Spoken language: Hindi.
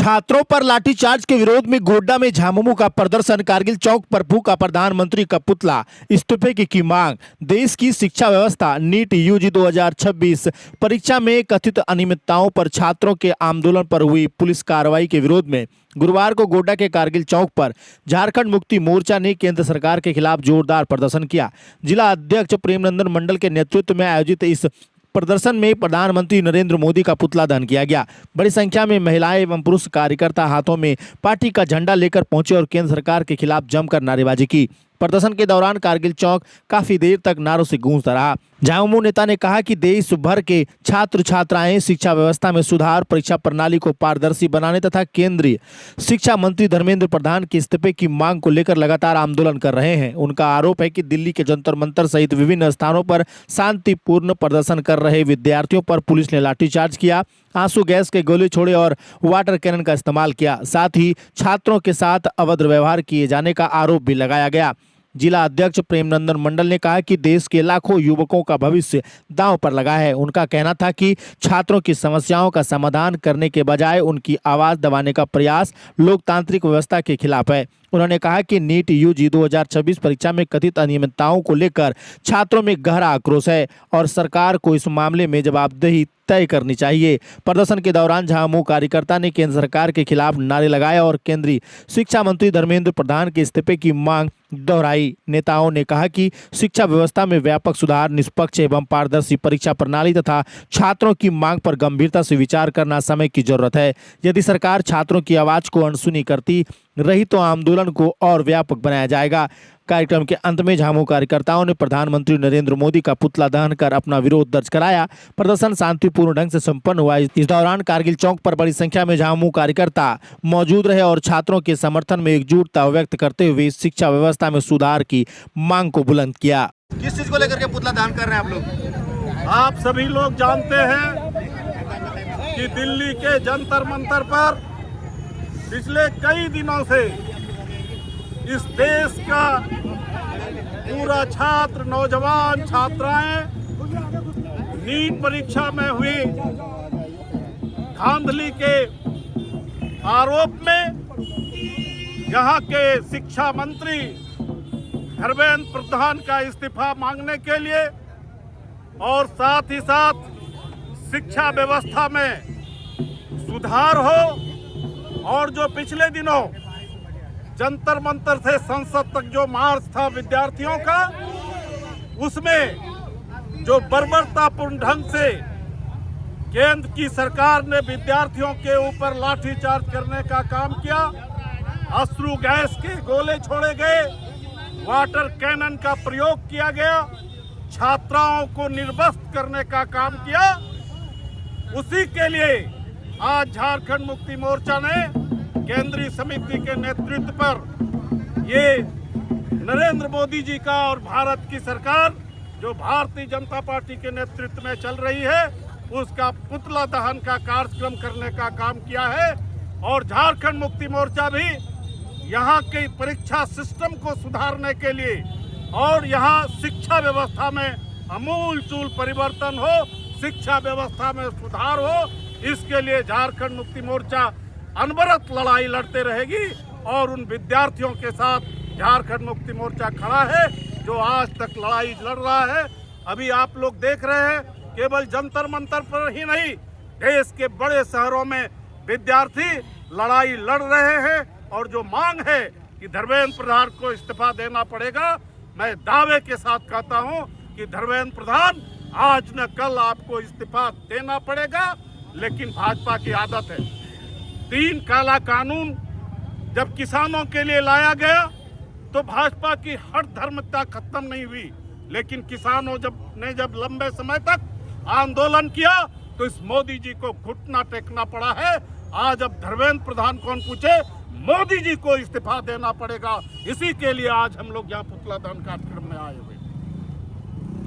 छात्रों पर लाठीचार्ज के विरोध में गोड्डा में झामुमो का प्रदर्शन, कारगिल चौक पर फूका प्रधानमंत्री का पुतला, इस्तीफे की मांग। देश की शिक्षा व्यवस्था नीट यूजी 2026 परीक्षा में कथित अनियमितताओं पर छात्रों के आंदोलन पर हुई पुलिस कार्रवाई के विरोध में गुरुवार को गोड्डा के कारगिल चौक पर झारखंड मुक्ति मोर्चा ने केंद्र सरकार के खिलाफ जोरदार प्रदर्शन किया। जिला अध्यक्ष प्रेमनंदन मंडल के नेतृत्व में आयोजित इस प्रदर्शन में प्रधानमंत्री नरेंद्र मोदी का पुतला दहन किया गया। बड़ी संख्या में महिलाएं एवं पुरुष कार्यकर्ता हाथों में पार्टी का झंडा लेकर पहुंचे और केंद्र सरकार के खिलाफ जमकर नारेबाजी की। प्रदर्शन के दौरान कारगिल चौक काफी देर तक नारों से गूंजता रहा। झामुमो नेता ने कहा कि देश भर के छात्र छात्राएं शिक्षा व्यवस्था में सुधार, परीक्षा प्रणाली को पारदर्शी बनाने तथा केंद्रीय शिक्षा मंत्री धर्मेंद्र प्रधान के इस्तीफे की मांग को लेकर लगातार आंदोलन कर रहे हैं। उनका आरोप है कि दिल्ली के जंतर मंतर सहित विभिन्न स्थानों पर शांतिपूर्ण प्रदर्शन कर रहे विद्यार्थियों पर पुलिस ने लाठीचार्ज किया, आंसू गैस के गोले छोड़े और वाटर कैनन का इस्तेमाल किया। साथ ही छात्रों के साथ अभद्र व्यवहार किए जाने का आरोप भी लगाया गया। जिला अध्यक्ष प्रेमनंदन मंडल ने कहा कि देश के लाखों युवकों का भविष्य दांव पर लगा है। उनका कहना था कि छात्रों की समस्याओं का समाधान करने के बजाय उनकी आवाज दबाने का प्रयास लोकतांत्रिक व्यवस्था के खिलाफ है। उन्होंने कहा कि नीट यूजी 2026 परीक्षा में कथित अनियमितताओं को लेकर छात्रों में गहरा आक्रोश है और सरकार को इस मामले में जवाबदेही तय करनी चाहिए। प्रदर्शन के दौरान झामुमो कार्यकर्ता ने केंद्र सरकार के खिलाफ नारे लगाए और केंद्रीय शिक्षा मंत्री धर्मेंद्र प्रधान के इस्तीफे की मांग दोहराई। नेताओं ने कहा कि शिक्षा व्यवस्था में व्यापक सुधार, निष्पक्ष एवं पारदर्शी परीक्षा प्रणाली तथा छात्रों की मांग पर गंभीरता से विचार करना समय की जरूरत है। यदि सरकार छात्रों की आवाज को अनसुनी करती रही तो आंदोलन को और व्यापक बनाया जाएगा। कार्यक्रम के अंत में झामुमो कार्यकर्ताओं ने प्रधानमंत्री नरेंद्र मोदी का पुतला दहन कर अपना विरोध दर्ज कराया। प्रदर्शन शांतिपूर्ण ढंग से संपन्न हुआ। इस दौरान कारगिल चौक पर बड़ी संख्या में झामुमो कार्यकर्ता मौजूद रहे और छात्रों के समर्थन में एकजुटता व्यक्त करते हुए शिक्षा व्यवस्था में सुधार की मांग को बुलंद किया। किस चीज को लेकर के पुतला दहन कर रहे हैं आप लोग? आप सभी लोग जानते हैं कि दिल्ली के जंतर मंतर पर पिछले कई दिनों से इस देश का पूरा छात्र, नौजवान छात्राएं नीट परीक्षा में हुई धांधली के आरोप में यहाँ के शिक्षा मंत्री धर्मेंद्र प्रधान का इस्तीफा मांगने के लिए और साथ ही साथ शिक्षा व्यवस्था में सुधार हो और जो पिछले दिनों जंतर मंतर से संसद तक जो मार्च था विद्यार्थियों का, उसमें जो बर्बरतापूर्ण ढंग से केंद्र की सरकार ने विद्यार्थियों के ऊपर लाठीचार्ज करने का काम किया, अश्रु गैस के गोले छोड़े गए, वाटर कैनन का प्रयोग किया गया, छात्राओं को निर्वस्त्र करने का काम किया, उसी के लिए आज झारखंड मुक्ति मोर्चा ने केंद्रीय समिति के नेतृत्व पर ये नरेंद्र मोदी जी का और भारत की सरकार जो भारतीय जनता पार्टी के नेतृत्व में चल रही है उसका पुतला दहन का कार्यक्रम करने का काम किया है। और झारखंड मुक्ति मोर्चा भी यहाँ के परीक्षा सिस्टम को सुधारने के लिए और यहाँ शिक्षा व्यवस्था में आमूलचूल परिवर्तन हो, शिक्षा व्यवस्था में सुधार हो, इसके लिए झारखंड मुक्ति मोर्चा अनवरत लड़ाई लड़ते रहेगी। और उन विद्यार्थियों के साथ झारखंड मुक्ति मोर्चा खड़ा है जो आज तक लड़ाई लड़ रहा है। अभी आप लोग देख रहे हैं केवल जंतर मंतर पर ही नहीं, देश के बड़े शहरों में विद्यार्थी लड़ाई लड़ रहे हैं और जो मांग है कि धर्मेंद्र प्रधान को इस्तीफा देना पड़ेगा, मैं दावे के साथ कहता हूं कि धर्मेंद्र प्रधान आज न कल आपको इस्तीफा देना पड़ेगा। लेकिन भाजपा की आदत है, 3 काला कानून जब किसानों के लिए लाया गया तो भाजपा की हर धर्मता खत्म नहीं हुई, लेकिन किसानों जब लंबे समय तक आंदोलन किया तो इस मोदी जी को घुटना टेकना पड़ा है। आज अब धर्मेंद्र प्रधान कौन पूछे, मोदी जी को इस्तीफा देना पड़ेगा। इसी के लिए आज हम लोग यहाँ पुतला दहन कार्यक्रम में आए।